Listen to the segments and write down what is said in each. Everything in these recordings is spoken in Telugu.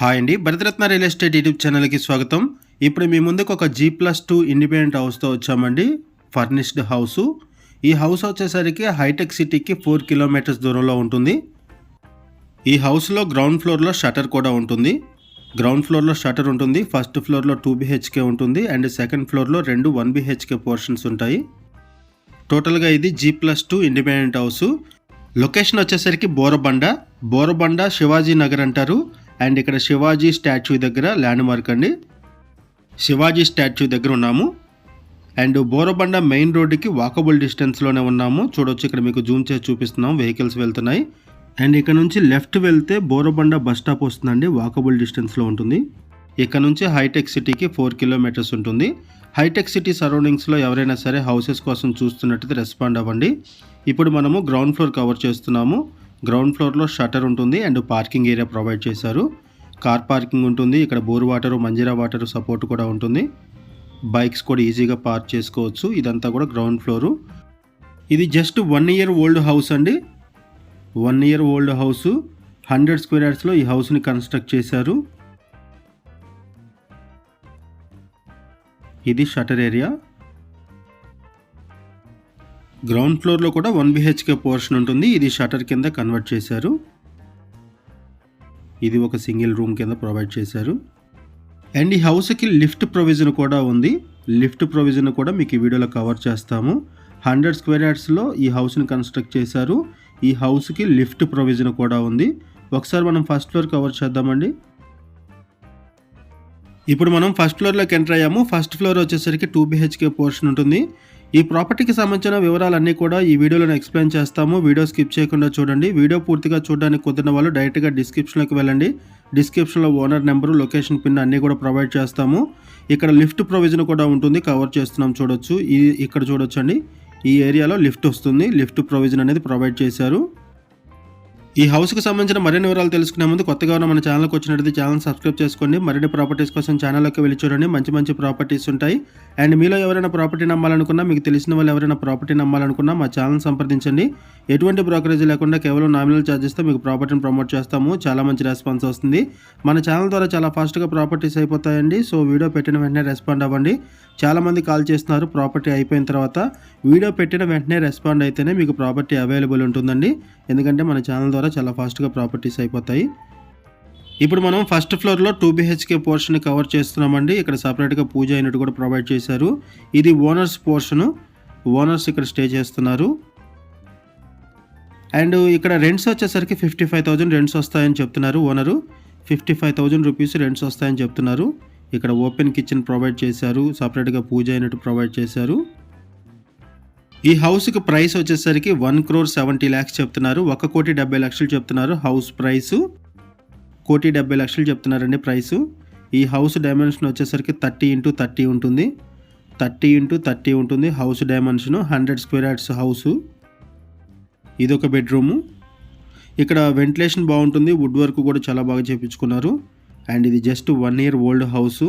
హాయ్ అండి, భరతరత్న రియల్ ఎస్టేట్ యూట్యూబ్ ఛానల్కి స్వాగతం. ఇప్పుడు మీ ముందుకు ఒక G+2 ఇండిపెండెంట్ హౌస్తో వచ్చామండి. Furnished house. ఈ హౌస్ వచ్చేసరికి హైటెక్ సిటీకి 4 కిలోమీటర్స్ దూరంలో ఉంటుంది. ఈ హౌస్లో గ్రౌండ్ ఫ్లోర్లో షటర్ కూడా ఉంటుంది. గ్రౌండ్ ఫ్లోర్లో షటర్ ఉంటుంది. ఫస్ట్ ఫ్లోర్లో 2 BHK ఉంటుంది అండ్ సెకండ్ ఫ్లోర్లో 2 1 BHK పోర్షన్స్ ఉంటాయి. టోటల్గా ఇది G+2 ఇండిపెండెంట్ హౌసు. లొకేషన్ వచ్చేసరికి బోరబండ శివాజీ నగర్ అంటారు. అండ్ ఇక్కడ శివాజీ స్టాచ్యూ దగ్గర ల్యాండ్ మార్క్ అండి. శివాజీ స్టాచ్యూ దగ్గర ఉన్నాము. అండ్ బోరబండ మెయిన్ రోడ్డుకి వాకబుల్ డిస్టెన్స్లోనే ఉన్నాము. చూడొచ్చు, ఇక్కడ మీకు జూమ్ చేసి చూపిస్తున్నాం, వెహికల్స్ వెళ్తున్నాయి. అండ్ ఇక్కడ నుంచి లెఫ్ట్ వెళ్తే బోరబండ బస్ స్టాప్ వస్తుందండి, వాకబుల్ డిస్టెన్స్లో ఉంటుంది. ఇక్కడ నుంచి హైటెక్ సిటీకి 4 కిలోమీటర్స్ ఉంటుంది. హైటెక్ సిటీ సరౌండింగ్స్లో ఎవరైనా సరే హౌసెస్ కోసం చూస్తున్నట్టయితే రెస్పాండ్ అవ్వండి. ఇప్పుడు మనము గ్రౌండ్ ఫ్లోర్ కవర్ చేస్తున్నాము. గ్రౌండ్ ఫ్లోర్లో షటర్ ఉంటుంది అండ్ పార్కింగ్ ఏరియా ప్రొవైడ్ చేశారు. కార్ పార్కింగ్ ఉంటుంది. ఇక్కడ bore water, Manjeera water support కూడా ఉంటుంది. బైక్స్ కూడా ఈజీగా పార్క్ చేసుకోవచ్చు. ఇదంతా కూడా గ్రౌండ్ ఫ్లోరు. ఇది జస్ట్ 1 year ఓల్డ్ హౌస్ అండి. 1 year ఓల్డ్ హౌసు. 100 square yardsలో ఈ హౌస్ని కన్స్ట్రక్ట్ చేశారు. ఇది షటర్ ఏరియా. గ్రౌండ్ ఫ్లోర్లో కూడా 1 BHK పోర్షన్ ఉంటుంది. ఇది షటర్ కింద కన్వర్ట్ చేశారు. ఇది ఒక సింగిల్ రూమ్ కింద ప్రొవైడ్ చేశారు. అండ్ ఈ హౌస్కి లిఫ్ట్ ప్రొవిజన్ కూడా ఉంది. లిఫ్ట్ ప్రొవిజన్ కూడా మీకు ఈ వీడియోలో కవర్ చేస్తాము. 100 square yardsలో ఈ హౌస్ని కన్స్ట్రక్ట్ చేశారు. ఈ హౌస్కి లిఫ్ట్ ప్రొవిజన్ కూడా ఉంది. ఒకసారి మనం ఫస్ట్ ఫ్లోర్ కవర్ చేద్దామండి. ఇప్పుడు మనం ఫస్ట్ ఫ్లోర్లోకి ఎంటర్ అయ్యాము. ఫస్ట్ ఫ్లోర్ వచ్చేసరికి 2 BHK పోర్షన్ ఉంటుంది. ఈ ప్రాపర్టీకి సంబంధించిన వివరాలన్నీ కూడా ఈ వీడియోలో ఎక్స్ప్లెయిన్ చేస్తాము. వీడియో స్కిప్ చేయకుండా చూడండి. వీడియో పూర్తిగా చూడడానికి కుదిరిన వాళ్ళు డైరెక్ట్గా డిస్క్రిప్షన్లోకి వెళ్ళండి. డిస్క్రిప్షన్లో ఓనర్ నెంబరు, లొకేషన్ పిన్ అన్నీ కూడా ప్రొవైడ్ చేస్తాము. ఇక్కడ లిఫ్ట్ ప్రొవిజన్ కూడా ఉంటుంది, కవర్ చేస్తున్నాం. చూడొచ్చు, ఇక్కడ చూడొచ్చు అండి, ఈ ఏరియాలో లిఫ్ట్ వస్తుంది. లిఫ్ట్ ప్రొవిజన్ అనేది ప్రొవైడ్ చేశారు. ఈ హౌస్కి సంబంధించిన మరిన్ని వివరాలు తెలుసుకునే ముందు కొత్తగా ఉన్న మన ఛానల్కి వచ్చినట్లయితే ఛానల్ సబ్స్క్రైబ్ చేసుకోండి. మరిన్ని ప్రాపర్టీస్ కోసం ఛానల్లోకి వెళ్ళి చూడండి. మంచి మంచి ప్రాపర్టీస్ ఉంటాయి. అండ్ మీలో ఎవరైనా ప్రాపర్టీ నమ్మాలనుకున్నా, మీకు తెలిసిన వాళ్ళు ఎవరైనా ప్రాపర్టీ నమ్మాలనుకున్నా మా ఛానల్ సంప్రదించండి. ఎటువంటి బ్రోకరేజ్ లేకుండా కేవలం నామినల్ ఛార్జెస్తో మీకు ప్రాపర్టీని ప్రమోట్ చేస్తాము. చాలా మంచి రెస్పాన్స్ వస్తుంది. మన ఛానల్ ద్వారా చాలా ఫాస్ట్గా ప్రాపర్టీస్ అయిపోతాయండి. సో వీడియో పెట్టిన వెంటనే రెస్పాండ్ అవ్వండి. చాలామంది కాల్ చేస్తున్నారు ప్రాపర్టీ అయిపోయిన తర్వాత. వీడియో పెట్టిన వెంటనే రెస్పాండ్ అయితేనే మీకు ప్రాపర్టీ అవైలబుల్ ఉంటుందండి. ఎందుకంటే మన ఛానల్ ద్వారా చాలా ఫాస్ట్గా ప్రాపర్టీస్ అయిపోతాయి. ఇప్పుడు మనం ఫస్ట్ ఫ్లోర్లో 2 BHK పోర్షన్ కవర్ చేస్తున్నామండి. ఇక్కడ సపరేట్గా పూజ అయినట్టు కూడా ప్రొవైడ్ చేశారు. ఇది ఓనర్స్ పోర్షను. ఓనర్స్ ఇక్కడ స్టే చేస్తున్నారు. అండ్ ఇక్కడ రెంట్స్ వచ్చేసరికి 55,000 రెంట్స్ వస్తాయని చెప్తున్నారు ఓనరు. 55,000 రూపీస్ రెంట్స్ వస్తాయని చెప్తున్నారు. ఇక్కడ ఓపెన్ కిచెన్ ప్రొవైడ్ చేశారు. సపరేట్గా పూజ అయినట్టు ప్రొవైడ్ చేశారు. ఈ హౌస్కి ప్రైస్ వచ్చేసరికి 1,70,00,000 చెప్తున్నారు. 1,70,00,000 చెప్తున్నారు హౌస్ ప్రైసు. 1,70,00,000 చెప్తున్నారండి ప్రైసు. ఈ హౌస్ డైమెన్షన్ వచ్చేసరికి 30x30 ఉంటుంది. 30x30 ఉంటుంది house dimension. 100 square yards house. ఇదొక బెడ్రూము. ఇక్కడ వెంటిలేషన్ బాగుంటుంది. వుడ్ వర్క్ కూడా చాలా బాగా చేయించుకున్నారు. అండ్ ఇది just 1 year old house.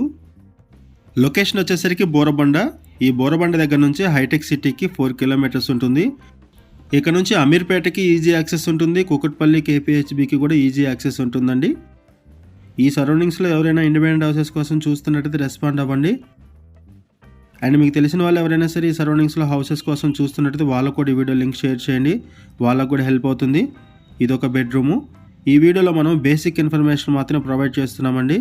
Location వచ్చేసరికి బోరబండ. ఈ బోరబండ దగ్గర నుంచి హైటెక్ సిటీకి 4 kilometers ఉంటుంది. ఇక్కడ నుంచి అమీర్పేటకి ఈజీ యాక్సెస్ ఉంటుంది. కుకట్పల్లి KPHBకి కూడా ఈజీ యాక్సెస్ ఉంటుందండి. ఈ సరౌండింగ్స్లో ఎవరైనా ఇండిపెండెంట్ హౌసెస్ కోసం చూస్తున్నట్టయితే రెస్పాండ్ అవ్వండి. అండ్ మీకు తెలిసిన వాళ్ళు ఎవరైనా సరే ఈ సరౌండింగ్స్లో హౌసెస్ కోసం చూస్తున్నట్టయితే వాళ్ళకు కూడా ఈ వీడియో లింక్ షేర్ చేయండి. వాళ్ళకు కూడా హెల్ప్ అవుతుంది. ఇదొక బెడ్రూము. ఈ వీడియోలో మనం బేసిక్ ఇన్ఫర్మేషన్ మాత్రమే ప్రొవైడ్ చేస్తున్నామండి.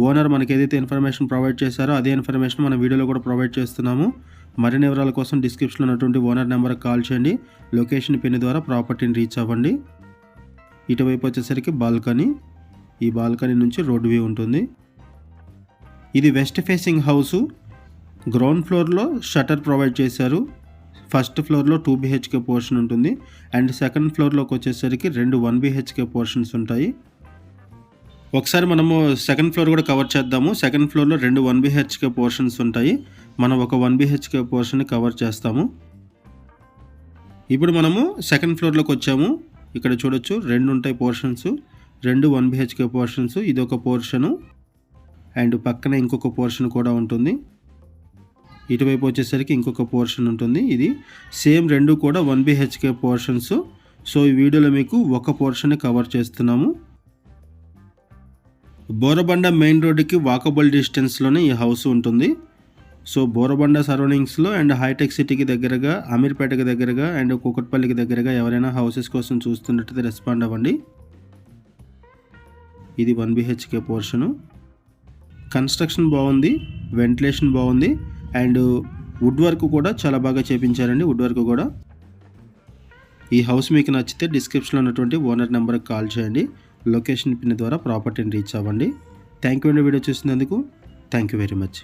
ఓనర్ మనకి ఏదైతే ఇన్ఫర్మేషన్ ప్రొవైడ్ చేశారో అదే ఇన్ఫర్మేషన్ మన వీడియోలో కూడా ప్రొవైడ్ చేస్తున్నాము. మరిన్ని వివరాల కోసం డిస్క్రిప్షన్లో ఉన్నటువంటి ఓనర్ నెంబర్కి కాల్ చేయండి. లొకేషన్ పిన్ ద్వారా ప్రాపర్టీని రీచ్ అవ్వండి. ఇటువైపు వచ్చేసరికి బాల్కనీ. ఈ బాల్కనీ నుంచి రోడ్ వ్యూ ఉంటుంది. ఇది వెస్ట్ ఫేసింగ్ హౌసు. గ్రౌండ్ ఫ్లోర్లో షటర్ ప్రొవైడ్ చేశారు. ఫస్ట్ ఫ్లోర్లో 2 BHK పోర్షన్ ఉంటుంది. అండ్ సెకండ్ ఫ్లోర్లోకి వచ్చేసరికి 2 1 BHK పోర్షన్స్ ఉంటాయి. ఒకసారి మనము సెకండ్ ఫ్లోర్ కూడా కవర్ చేద్దాము. సెకండ్ ఫ్లోర్లో 2 1 BHK పోర్షన్స్ ఉంటాయి. మనం ఒక 1 BHK పోర్షన్ని కవర్ చేస్తాము. ఇప్పుడు మనము సెకండ్ ఫ్లోర్లోకి వచ్చాము. ఇక్కడ చూడొచ్చు, 2 ఉంటాయి పోర్షన్స్. 2 1 BHK portions. ఇది ఒక పోర్షను అండ్ పక్కన ఇంకొక పోర్షన్ కూడా ఉంటుంది. ఇటువైపు వచ్చేసరికి ఇంకొక పోర్షన్ ఉంటుంది. ఇది సేమ్ 2 కూడా 1 BHK పోర్షన్స్. సో ఈ వీడియోలో మీకు ఒక పోర్షన్ కవర్ చేస్తున్నాము. బోరబండ మెయిన్ రోడ్డుకి వాకబుల్ డిస్టెన్స్లోనే ఈ హౌస్ ఉంటుంది. సో బోరబండ సరౌండింగ్స్లో అండ్ హైటెక్ సిటీకి దగ్గరగా, అమీర్పేటకి దగ్గరగా అండ్ కూకట్పల్లికి దగ్గరగా ఎవరైనా హౌసెస్ కోసం చూస్తున్నట్టయితే రెస్పాండ్ అవ్వండి. ఇది 1 BHK పోర్షను. కన్స్ట్రక్షన్ బాగుంది, వెంటిలేషన్ బాగుంది అండ్ వుడ్ వర్క్ కూడా చాలా బాగా చేపించారండి. వుడ్ వర్క్ కూడా. ఈ హౌస్ మీకు నచ్చితే డిస్క్రిప్షన్లో ఉన్నటువంటి ఓనర్ నెంబర్కి కాల్ చేయండి. లొకేషన్ పిన్ ద్వారా ప్రాపర్టీని రీచ్ అవ్వండి. థ్యాంక్ యూ అండి వీడియో చూసినందుకు. Thank you very much.